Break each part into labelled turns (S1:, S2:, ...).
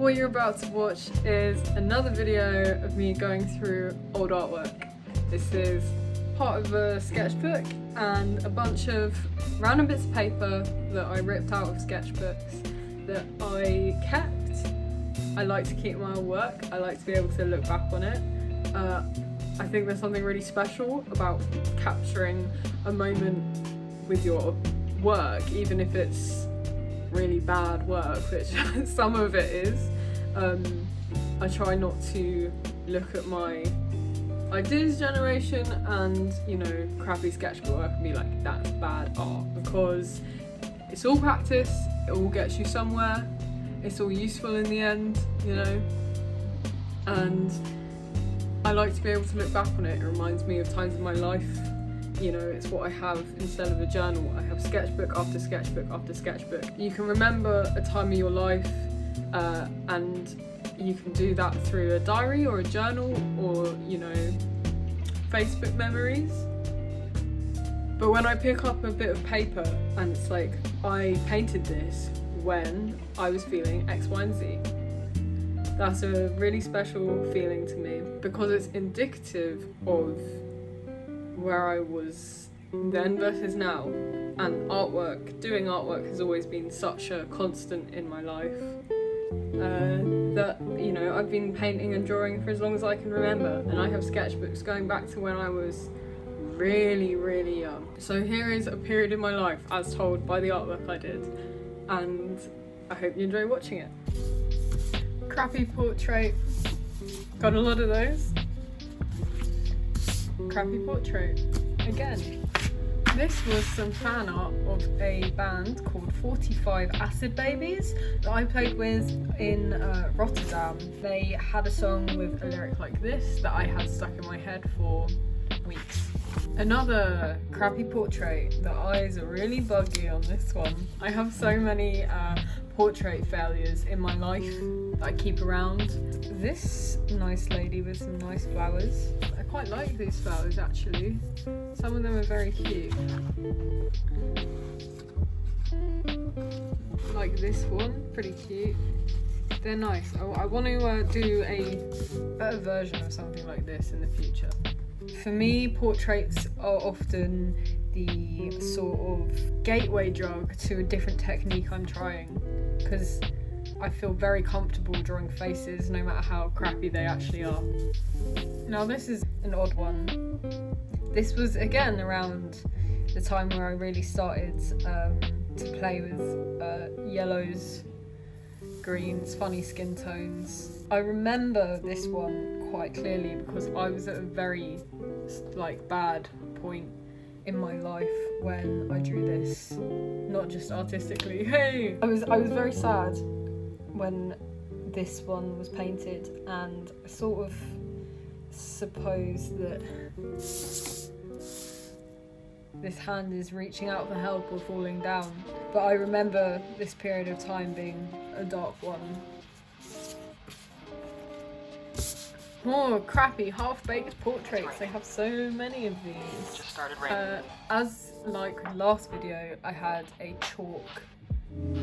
S1: What you're about to watch is another video of me going through old artwork. This is part of a sketchbook and a bunch of random bits of paper that I ripped out of sketchbooks that I kept. I like to keep my work, I like to be able to look back on it. I think there's something really special about capturing a moment with your work, even if it's really bad work, which some of it is. I try not to look at my ideas generation and, you know, crappy sketchbook work and be like, that's bad art, because it's all practice, it all gets you somewhere, it's all useful in the end, you know, and I like to be able to look back on it. It reminds me of times in my life. You know, it's what I have instead of a journal. I have sketchbook after sketchbook after sketchbook. You can remember a time of your life and you can do that through a diary or a journal or, you know, Facebook memories. But when I pick up a bit of paper and it's like, I painted this when I was feeling X, Y, and Z. That's a really special feeling to me because it's indicative of where I was then versus now, and doing artwork has always been such a constant in my life that, you know, I've been painting and drawing for as long as I can remember, and I have sketchbooks going back to when I was really, really young. So here is a period in my life as told by the artwork I did, and I hope you enjoy watching it. Crappy portrait, got a lot of those. Crappy portrait again. This was some fan art of a band called 45 Acid Babies that I played with in Rotterdam. They had a song with a lyric like this that I had stuck in my head for weeks. Another crappy portrait. The eyes are really buggy on this one. I have so many portrait failures in my life that I keep around. This nice lady with some nice flowers. I quite like these flowers actually. Some of them are very cute. Like this one, pretty cute. They're nice. I want to do a better version of something like this in the future. For me, portraits are often the sort of gateway drug to a different technique I'm trying, because I feel very comfortable drawing faces no matter how crappy they actually are. Now this is an odd one. This was again around the time where I really started to play with yellows, greens, funny skin tones. I remember this one quite clearly because I was at a very bad point in my life when I drew this, not just artistically. Hey! I was very sad when this one was painted, and I sort of suppose that this hand is reaching out for help or falling down. But I remember this period of time being a dark one. More crappy half-baked portraits. They have so many of these.
S2: Just started raining.
S1: As like last video, I had a chalk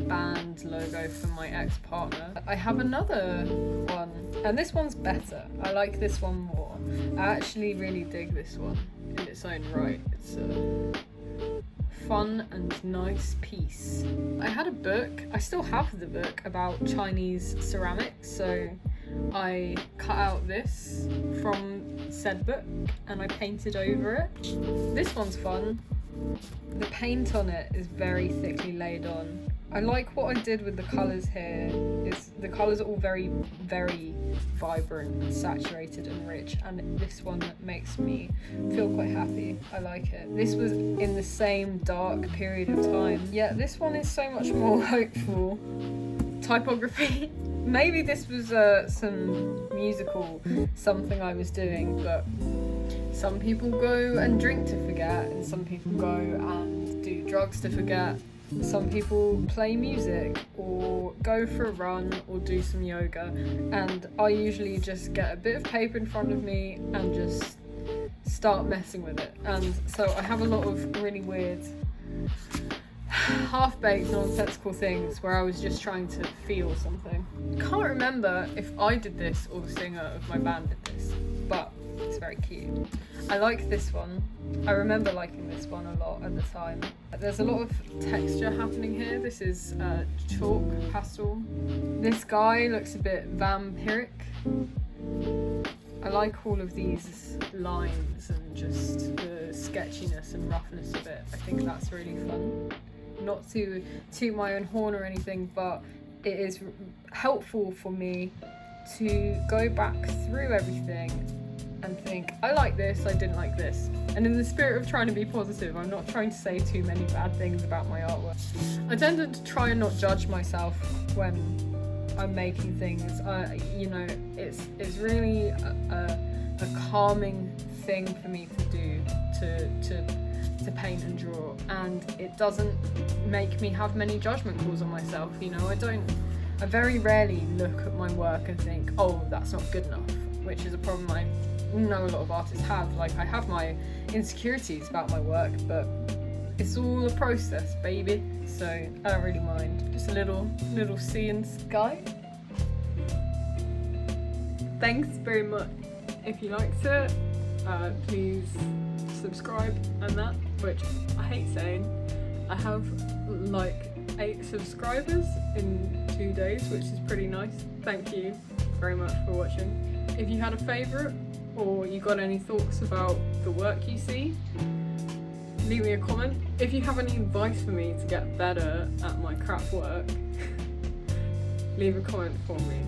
S1: band logo for my ex-partner. I have another one, and this one's better. I like this one more. I actually really dig this one in its own right. It's a fun and nice piece. I had a book, I still have the book, about Chinese ceramics, so I cut out this from said book and I painted over it. This one's fun. The paint on it is very thickly laid on. I like what I did with the colours here. The colours are all very, very vibrant and saturated and rich, and this one makes me feel quite happy. I like it. This was in the same dark period of time. Yeah, this one is so much more hopeful. Typography. Maybe this was some musical something I was doing, but some people go and drink to forget, and some people go and do drugs to forget. Some people play music or go for a run or do some yoga, and I usually just get a bit of paper in front of me and just start messing with it. And so I have a lot of really weird half-baked, nonsensical things where I was just trying to feel something. Can't remember if I did this or the singer of my band did this, but it's very cute. I like this one. I remember liking this one a lot at the time. There's a lot of texture happening here. This is chalk pastel. This guy looks a bit vampiric. I like all of these lines and just the sketchiness and roughness of it. I think that's really fun. Not to toot my own horn or anything, but it is helpful for me to go back through everything and think, I like this, I didn't like this. And in the spirit of trying to be positive, I'm not trying to say too many bad things about my artwork. I tend to try and not judge myself when I'm making things. You know, it's really a calming thing for me to do, to paint and draw, and it doesn't make me have many judgment calls on myself. You know, I very rarely look at my work and think, oh, that's not good enough, which is a problem I know a lot of artists have. Like, I have my insecurities about my work, but it's all a process, baby, so I don't really mind. Just a little sea and sky. Thanks very much. If you liked it, please subscribe and that, which I hate saying. I have like 8 subscribers in 2 days, which is pretty nice. Thank you very much for watching. If you had a favourite or you got any thoughts about the work you see, leave me a comment. If you have any advice for me to get better at my crap work, leave a comment for me.